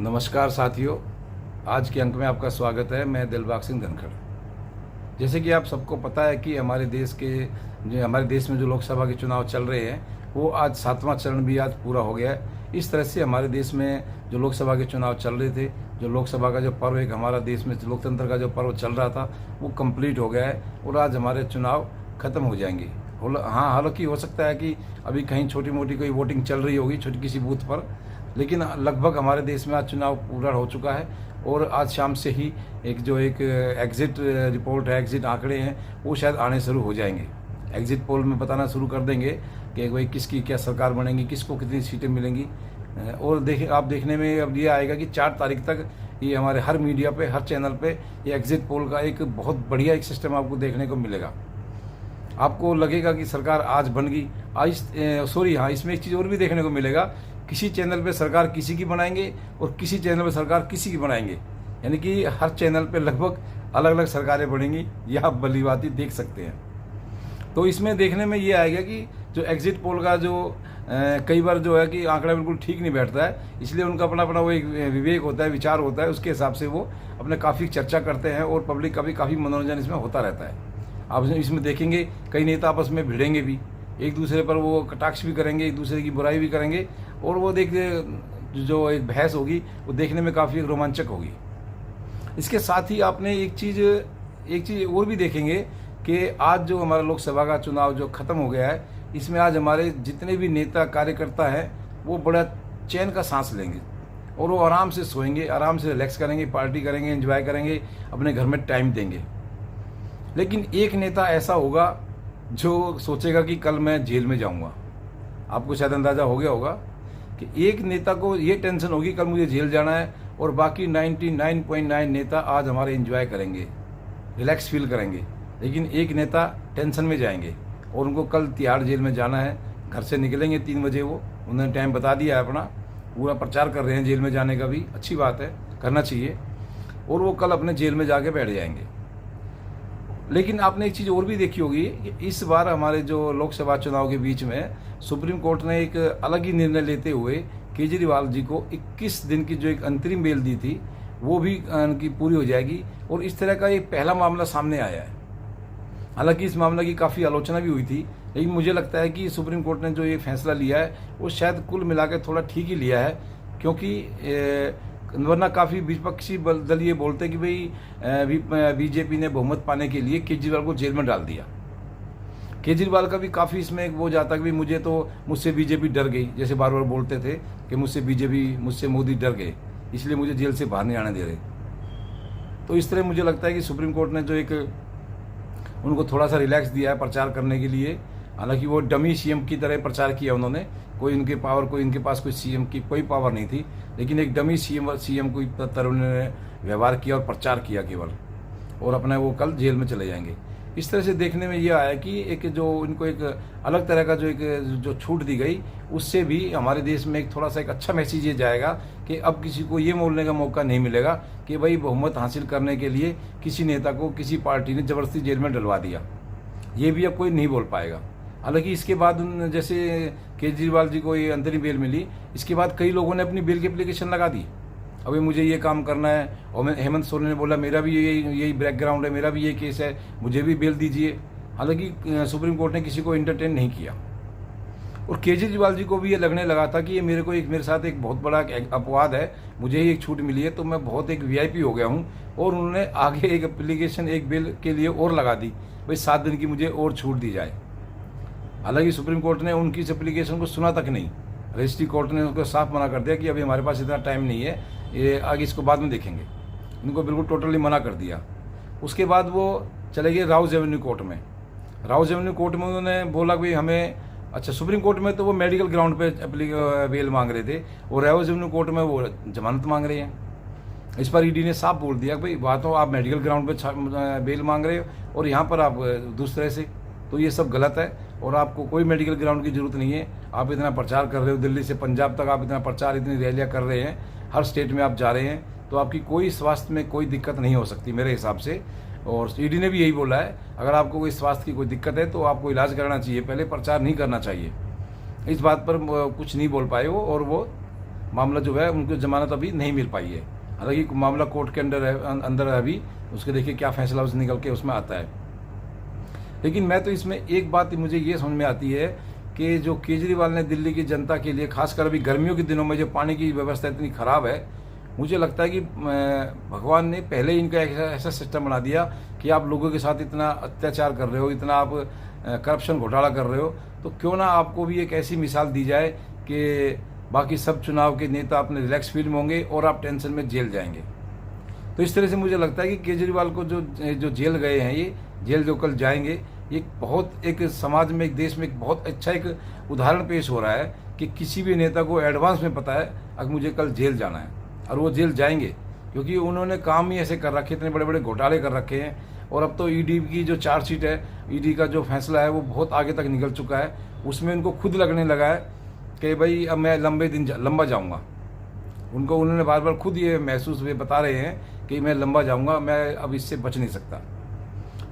नमस्कार साथियों, आज के अंक में आपका स्वागत है। मैं दिलबाग सिंह धनखड़। जैसे कि आप सबको पता है कि हमारे देश में जो लोकसभा के चुनाव चल रहे हैं वो आज 7वां चरण भी आज पूरा हो गया है। इस तरह से हमारे देश में जो लोकसभा के चुनाव चल रहे थे, जो लोकसभा का जो पर्व एक हमारा देश में लोकतंत्र का जो पर्व चल रहा था वो कंप्लीट हो गया है और आज हमारे चुनाव खत्म हो जाएंगे। हाँ, हालांकि हो सकता है कि अभी कहीं छोटी मोटी कोई वोटिंग चल रही होगी छोटी किसी बूथ पर, लेकिन लगभग हमारे देश में आज चुनाव पूरा हो चुका है। और आज शाम से ही एक एग्जिट रिपोर्ट है, एग्जिट आंकड़े हैं, वो शायद आने शुरू हो जाएंगे। एग्जिट पोल में बताना शुरू कर देंगे कि भाई किसकी क्या सरकार बनेगी, किसको कितनी सीटें मिलेंगी। और आप देखने में अब ये आएगा कि 4 तारीख तक ये हमारे हर मीडिया पे, हर चैनल पे ये एग्जिट पोल का एक बहुत बढ़िया एक सिस्टम आपको देखने को मिलेगा। आपको लगेगा कि सरकार आज बन गई। हाँ, इसमें एक चीज़ और भी देखने को मिलेगा। किसी चैनल पे सरकार किसी की बनाएंगे और किसी चैनल पे सरकार किसी की बनाएंगे, यानी कि हर चैनल पे लगभग अलग अलग सरकारें बनेंगी। यह आप भली बात ही देख सकते हैं। तो इसमें देखने में ये आएगा कि जो एग्जिट पोल का जो कई बार जो है कि आंकड़ा बिल्कुल ठीक नहीं बैठता है, इसलिए उनका अपना अपना वो एक विवेक होता है, विचार होता है, उसके हिसाब से वो अपने काफ़ी चर्चा करते हैं और पब्लिक का भी काफ़ी मनोरंजन इसमें होता रहता है। आप इसमें देखेंगे कई नेता आपस में भिड़ेंगे भी, एक दूसरे पर वो कटाक्ष भी करेंगे, एक दूसरे की बुराई भी करेंगे, और वो जो एक बहस होगी वो देखने में काफ़ी रोमांचक होगी। इसके साथ ही आपने एक चीज़ और भी देखेंगे कि आज जो हमारा लोकसभा का चुनाव जो खत्म हो गया है, इसमें आज हमारे जितने भी नेता कार्यकर्ता हैं वो बड़ा चैन का सांस लेंगे और वो आराम से सोएंगे, आराम से रिलैक्स करेंगे, पार्टी करेंगे, एंजॉय करेंगे, अपने घर में टाइम देंगे। लेकिन एक नेता ऐसा होगा जो सोचेगा कि कल मैं जेल में जाऊंगा। आपको शायद अंदाज़ा हो गया होगा कि एक नेता को ये टेंशन होगी कल मुझे जेल जाना है, और बाकी 99.9 नेता आज हमारे एंजॉय करेंगे, रिलैक्स फील करेंगे। लेकिन एक नेता टेंशन में जाएंगे और उनको कल तिहाड़ जेल में जाना है। घर से निकलेंगे 3 बजे, वो उन्होंने टाइम बता दिया है अपना, पूरा प्रचार कर रहे हैं जेल में जाने का भी। अच्छी बात है, करना चाहिए। और वो कल अपने जेल में जाके बैठ जाएंगे। लेकिन आपने एक चीज़ और भी देखी होगी कि इस बार हमारे जो लोकसभा चुनाव के बीच में सुप्रीम कोर्ट ने एक अलग ही निर्णय लेते हुए केजरीवाल जी को 21 दिन की जो एक अंतरिम बेल दी थी वो भी उनकी पूरी हो जाएगी। और इस तरह का एक पहला मामला सामने आया है। हालांकि इस मामले की काफ़ी आलोचना भी हुई थी, लेकिन मुझे लगता है कि सुप्रीम कोर्ट ने जो ये फैसला लिया है वो शायद कुल मिलाकर थोड़ा ठीक ही लिया है, क्योंकि वरना काफ़ी विपक्षी दल ये बोलते कि भाई बीजेपी ने बहुमत पाने के लिए केजरीवाल को जेल में डाल दिया। केजरीवाल का भी काफ़ी इसमें वो जाता कि भाई मुझसे बीजेपी डर गई, जैसे बार बार बोलते थे कि मुझसे मोदी डर गए, इसलिए मुझे जेल से बाहर नहीं आने दे रहे। तो इस तरह मुझे लगता है कि सुप्रीम कोर्ट ने जो उनको थोड़ा सा रिलैक्स दिया है प्रचार करने के लिए। हालांकि वो डमी सीएम की तरह प्रचार किया उन्होंने, कोई इनके पास कोई सीएम की कोई पावर नहीं थी, लेकिन एक डमी सीएम को तरह उन्होंने व्यवहार किया और प्रचार किया केवल, और अपना वो कल जेल में चले जाएंगे। इस तरह से देखने में ये आया कि इनको एक अलग तरह का जो छूट दी गई, उससे भी हमारे देश में एक थोड़ा सा एक अच्छा मैसेज ये जाएगा कि अब किसी को ये बोलने का मौका नहीं मिलेगा कि भाई बहुमत हासिल करने के लिए किसी नेता को किसी पार्टी ने ज़बरदस्ती जेल में डलवा दिया। ये भी अब कोई नहीं बोल पाएगा। हालांकि इसके बाद जैसे केजरीवाल जी को ये अंतरिम बेल मिली, इसके बाद कई लोगों ने अपनी बेल की एप्लीकेशन लगा दी, अभी मुझे ये काम करना है। और हेमंत सोरेन ने बोला मेरा भी यही बैकग्राउंड है, मेरा भी ये केस है, मुझे भी बेल दीजिए। हालांकि सुप्रीम कोर्ट ने किसी को एंटरटेन नहीं किया। और केजरीवाल जी को भी ये लगने लगा था कि ये मेरे साथ एक बहुत बड़ा अपवाद है, मुझे ही एक छूट मिली है तो मैं बहुत एक वीआईपी हो गया हूँ। और उन्होंने आगे एक एप्लीकेशन एक बिल के लिए और लगा दी, भाई 7 दिन की मुझे और छूट दी जाए। हालांकि सुप्रीम कोर्ट ने उनकी इस एप्लीकेशन को सुना तक नहीं, रजिस्ट्री कोर्ट ने उनको साफ मना कर दिया कि अभी हमारे पास इतना टाइम नहीं है, ये आगे इसको बाद में देखेंगे। इनको बिल्कुल टोटली मना कर दिया। उसके बाद वो चले गए राउज एवेन्यू कोर्ट में। राउज एवेन्यू कोर्ट में उन्होंने बोला कि हमें, अच्छा सुप्रीम कोर्ट में तो वो मेडिकल ग्राउंड पे बेल मांग रहे थे, और राउज एवेन्यू कोर्ट में वो जमानत मांग रहे हैं। इस पर ईडी ने साफ बोल दिया कि भाई बातों आप मेडिकल ग्राउंड पे बेल मांग रहे हो और यहाँ पर आप दूसरे से, तो ये सब गलत है और आपको कोई मेडिकल ग्राउंड की जरूरत नहीं है। आप इतना प्रचार कर रहे हो, दिल्ली से पंजाब तक आप इतना प्रचार, इतनी रैलियाँ कर रहे हैं, हर स्टेट में आप जा रहे हैं, तो आपकी कोई स्वास्थ्य में कोई दिक्कत नहीं हो सकती मेरे हिसाब से। और ईडी ने भी यही बोला है, अगर आपको कोई स्वास्थ्य की कोई दिक्कत है तो आपको इलाज कराना चाहिए, पहले प्रचार नहीं करना चाहिए। इस बात पर कुछ नहीं बोल पाए वो, और वो मामला जो है उनको जमानत अभी नहीं मिल पाई है। हालांकि मामला कोर्ट के अंदर है अभी, उसके देखिए क्या फैसला उस निकल के उसमें आता है। लेकिन मैं तो इसमें एक बात मुझे ये समझ में आती है कि जो केजरीवाल ने दिल्ली की जनता के लिए, खासकर अभी गर्मियों के दिनों में जो पानी की व्यवस्था इतनी ख़राब है, मुझे लगता है कि भगवान ने पहले ही इनका ऐसा सिस्टम बना दिया कि आप लोगों के साथ इतना अत्याचार कर रहे हो, इतना आप करप्शन घोटाला कर रहे हो, तो क्यों ना आपको भी एक ऐसी मिसाल दी जाए कि बाकी सब चुनाव के नेता अपने रिलैक्स फील में होंगे और आप टेंशन में जेल जाएंगे। तो इस तरह से मुझे लगता है कि केजरीवाल को जो जेल गए हैं, ये जेल जो कल जाएंगे, ये बहुत एक समाज में, एक देश में एक बहुत अच्छा एक उदाहरण पेश हो रहा है कि किसी भी नेता को एडवांस में पता है अगर मुझे कल जेल जाना है, और वो जेल जाएंगे क्योंकि उन्होंने काम ही ऐसे कर रखे, इतने बड़े बड़े घोटाले कर रखे हैं। और अब तो ईडी की जो चार्जशीट है, ईडी का जो फैसला है वो बहुत आगे तक निकल चुका है। उसमें उनको खुद लगने लगा है कि भाई अब मैं लंबा जाऊँगा। उन्होंने बार बार खुद ये महसूस वे बता रहे हैं कि मैं लंबा जाऊँगा, मैं अब इससे बच नहीं सकता,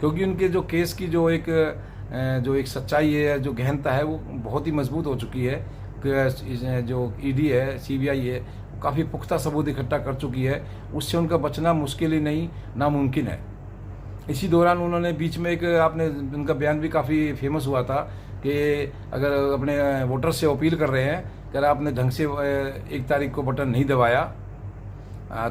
क्योंकि उनके जो केस की जो एक सच्चाई है, जो गहनता है, वो बहुत ही मजबूत हो चुकी है। जो ईडी है, सीबीआई है, काफ़ी पुख्ता सबूत इकट्ठा कर चुकी है। उससे उनका बचना मुश्किल ही नहीं, नामुमकिन है। इसी दौरान उन्होंने बीच में उनका बयान भी काफ़ी फेमस हुआ था कि अगर अपने वोटर से अपील कर रहे हैं कि अगर आपने ढंग से 1 तारीख को बटन नहीं दबाया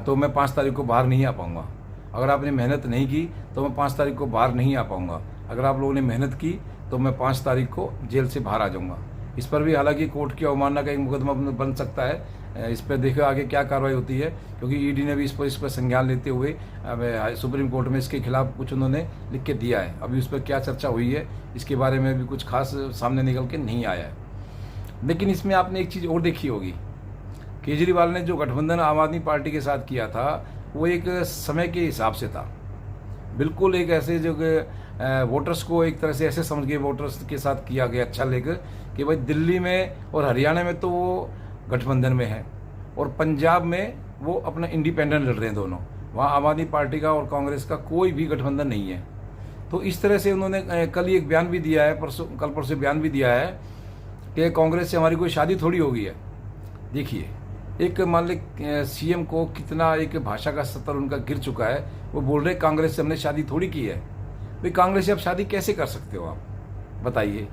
तो मैं 5 तारीख को बाहर नहीं आ पाऊँगा। अगर आपने मेहनत नहीं की तो मैं 5 तारीख को बाहर नहीं आ पाऊँगा। अगर आप लोगों ने मेहनत की तो मैं 5 तारीख को जेल से बाहर आ जाऊँगा। इस पर भी हालांकि कोर्ट की अवमानना का एक मुकदमा बन सकता है। इस पर देखो आगे क्या कार्रवाई होती है, क्योंकि ईडी ने भी इस पर संज्ञान लेते हुए सुप्रीम कोर्ट में इसके खिलाफ कुछ उन्होंने लिख के दिया है। अभी उस पर क्या चर्चा हुई है इसके बारे में भी कुछ खास सामने निकल के नहीं आया है। लेकिन इसमें आपने एक चीज़ और देखी होगी, केजरीवाल ने जो गठबंधन आम आदमी पार्टी के साथ किया था वो एक समय के हिसाब से था। बिल्कुल एक ऐसे जो वोटर्स को एक तरह से ऐसे समझ के वोटर्स के साथ किया गया, अच्छा लेकर कि भाई दिल्ली में और हरियाणा में तो वो गठबंधन में है और पंजाब में वो अपना इंडिपेंडेंट लड़ रहे हैं दोनों। वहाँ आम आदमी पार्टी का और कांग्रेस का कोई भी गठबंधन नहीं है। तो इस तरह से उन्होंने कल ही एक बयान भी दिया है, कल परसों बयान भी दिया है कि कांग्रेस से हमारी कोई शादी थोड़ी हो गई है। देखिए, एक मान लीजिए सीएम को कितना एक भाषा का स्तर उनका गिर चुका है, वो बोल रहे कांग्रेस से हमने शादी थोड़ी की है। भाई कांग्रेस से आप शादी कैसे कर सकते हो, आप बताइए।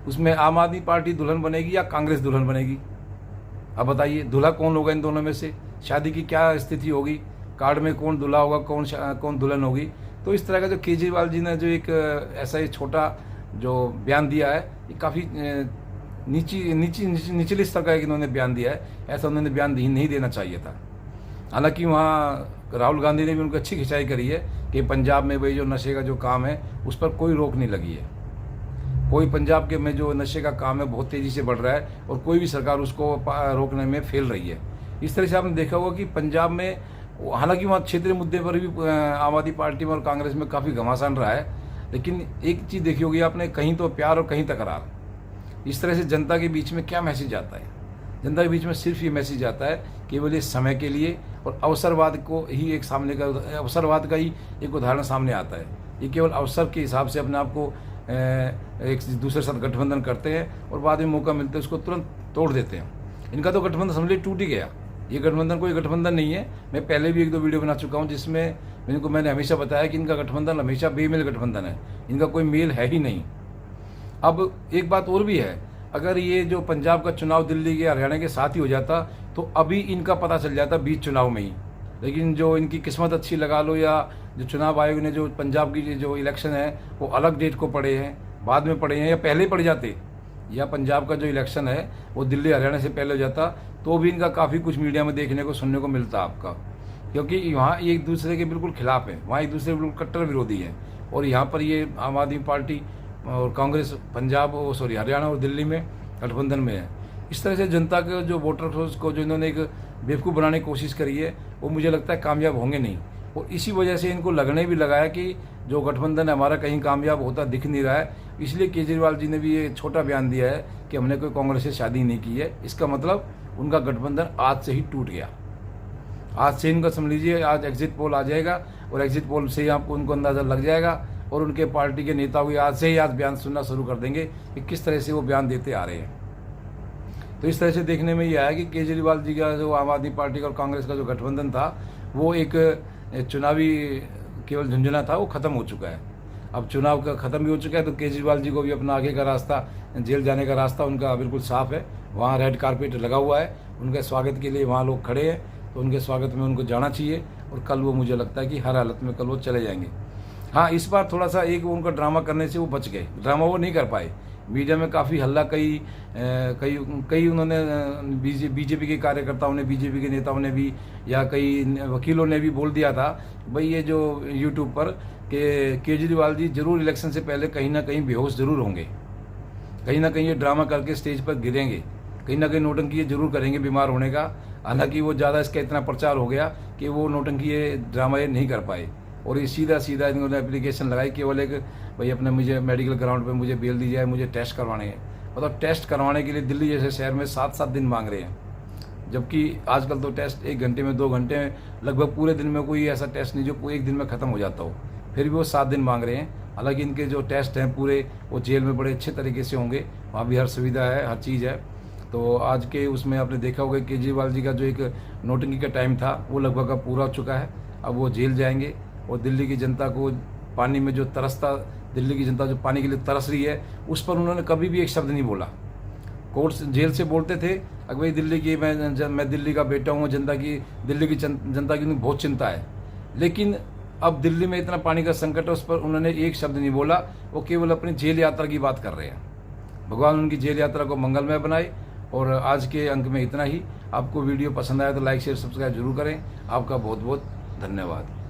उसमें आम आदमी पार्टी दुल्हन बनेगी या कांग्रेस दुल्हन बनेगी? अब बताइए, दूल्हा कौन होगा इन दोनों में से? शादी की क्या स्थिति होगी? कार्ड में कौन दूल्हा होगा, कौन दुल्हन होगी? तो इस तरह का जो केजरीवाल जी ने जो एक ऐसा ही छोटा जो बयान दिया है, ये काफ़ी निचले स्तर का इन्होंने बयान दिया है। ऐसा उन्होंने बयान नहीं देना चाहिए था। हालांकि वहाँ राहुल गांधी ने भी उनको अच्छी खिंचाई करी है कि पंजाब में वही जो नशे का जो काम है उस पर कोई रोक नहीं लगी है। कोई पंजाब के में जो नशे का काम है बहुत तेज़ी से बढ़ रहा है और कोई भी सरकार उसको रोकने में फेल रही है। इस तरह से आपने देखा होगा कि पंजाब में, हालांकि वहाँ क्षेत्रीय मुद्दे पर भी आम आदमी पार्टी में और कांग्रेस में काफ़ी घमासान रहा है, लेकिन एक चीज़ देखी होगी आपने, कहीं तो प्यार और कहीं तकरार। इस तरह से जनता के बीच में क्या मैसेज आता है? जनता के बीच में सिर्फ ये मैसेज आता है केवल ये समय के लिए, और अवसरवाद को ही एक अवसरवाद का ही एक उदाहरण सामने आता है। ये केवल अवसर के हिसाब से अपने आप को एक दूसरे साथ गठबंधन करते हैं और बाद में मौका मिलते है उसको तुरंत तोड़ देते हैं। इनका तो गठबंधन समझ लीजिए टूट ही गया। ये गठबंधन कोई गठबंधन नहीं है। मैं पहले भी 1-2 वीडियो बना चुका हूँ जिसमें मैंने हमेशा बताया कि इनका गठबंधन हमेशा बेमेल गठबंधन है, इनका कोई मेल है ही नहीं। अब एक बात और भी है, अगर ये जो पंजाब का चुनाव दिल्ली के हरियाणा के साथ ही हो जाता तो अभी इनका पता चल जाता बीच चुनाव में ही। लेकिन जो इनकी किस्मत अच्छी लगा लो, या जो चुनाव आयोग ने जो पंजाब की जो इलेक्शन है वो अलग डेट को पड़े हैं, बाद में पड़े हैं, या पहले पड़ जाते, या पंजाब का जो इलेक्शन है वो दिल्ली हरियाणा से पहले हो जाता, तो भी इनका काफ़ी कुछ मीडिया में देखने को सुनने को मिलता आपका। क्योंकि वहाँ एक दूसरे के बिल्कुल खिलाफ है, वहाँ एक दूसरे के बिल्कुल कट्टर विरोधी हैं। और यहाँ पर ये आम आदमी पार्टी और कांग्रेस हरियाणा और दिल्ली में गठबंधन में है। इस तरह से जनता के जो वोटर को जो इन्होंने एक बेवकूफ़ बनाने की कोशिश करी है वो मुझे लगता है कामयाब होंगे नहीं। और इसी वजह से इनको लगने भी लगा है कि जो गठबंधन है हमारा कहीं कामयाब होता दिख नहीं रहा है। इसलिए केजरीवाल जी ने भी ये छोटा बयान दिया है कि हमने कोई कांग्रेस से शादी नहीं की है। इसका मतलब उनका गठबंधन आज से ही टूट गया। आज से इनका समझ लीजिए, आज एग्जिट पोल आ जाएगा और एग्जिट पोल से ही आपको उनको अंदाज़ा लग जाएगा, और उनके पार्टी के नेता भी आज से ही बयान सुनना शुरू कर देंगे कि किस तरह से वो बयान देते आ रहे हैं। तो इस तरह से देखने में ये आया कि केजरीवाल जी का जो आम आदमी पार्टी और कांग्रेस का जो गठबंधन था वो एक चुनावी केवल झुंझुना था, वो ख़त्म हो चुका है। अब चुनाव का ख़त्म भी हो चुका है, तो केजरीवाल जी को भी अपना आगे का रास्ता, जेल जाने का रास्ता उनका बिल्कुल साफ है। वहाँ रेड कारपेट लगा हुआ है, उनके स्वागत के लिए वहाँ लोग खड़े हैं, तो उनके स्वागत में उनको जाना चाहिए। और कल वो, मुझे लगता है कि हर हालत में कल वो चले जाएंगे। हाँ, इस बार थोड़ा सा एक उनका ड्रामा करने से वो बच गए, ड्रामा वो नहीं कर पाए। मीडिया में काफ़ी हल्ला, कई उन्होंने बीजेपी के कार्यकर्ताओं ने, बीजेपी के नेताओं ने भी, या कई वकीलों ने भी बोल दिया था भाई ये जो यूट्यूब पर कि केजरीवाल जी जरूर इलेक्शन से पहले कहीं ना कहीं बेहोश जरूर होंगे, कहीं ना कहीं ये ड्रामा करके स्टेज पर गिरेंगे, कहीं ना कहीं नोटंकी ये जरूर करेंगे बीमार होने का। हालांकि वो ज़्यादा इसका इतना प्रचार हो गया कि वो नोटंकी ये ड्रामा ये नहीं कर पाए, और ये सीधा इन्होंने एप्लीकेशन लगाई केवल एक, भाई अपने मुझे मेडिकल ग्राउंड पे मुझे बेल दी जाए, मुझे टेस्ट करवाने हैं। मतलब टेस्ट करवाने के लिए दिल्ली जैसे शहर में 7-7 दिन मांग रहे हैं, जबकि आजकल तो टेस्ट 1 घंटे में, 2 घंटे में, लगभग पूरे दिन में कोई ऐसा टेस्ट नहीं जो एक दिन में ख़त्म हो जाता हो, फिर भी वो 7 दिन मांग रहे हैं। हालांकि इनके जो टेस्ट हैं पूरे वो जेल में बड़े अच्छे तरीके से होंगे, वहाँ भी हर सुविधा है, हर चीज़ है। तो आज के उसमें आपने देखा होगा केजरीवाल जी का जो एक नोटंकी का टाइम था वो लगभग अब पूरा हो चुका है। अब वो जेल जाएंगे, और दिल्ली की जनता को पानी में जो तरसता, दिल्ली की जनता जो पानी के लिए तरस रही है, उस पर उन्होंने कभी भी एक शब्द नहीं बोला। कोर्ट जेल से बोलते थे अगर भाई दिल्ली की, मैं दिल्ली का बेटा हूँ, दिल्ली की जनता की उन्हें बहुत चिंता है। लेकिन अब दिल्ली में इतना पानी का संकट है, उस पर उन्होंने एक शब्द नहीं बोला। वो केवल अपनी जेल यात्रा की बात कर रहे हैं। भगवान उनकी जेल यात्रा को मंगलमय बनाए। और आज के अंक में इतना ही। आपको वीडियो पसंद आया तो लाइक शेयर सब्सक्राइब जरूर करें। आपका बहुत बहुत धन्यवाद।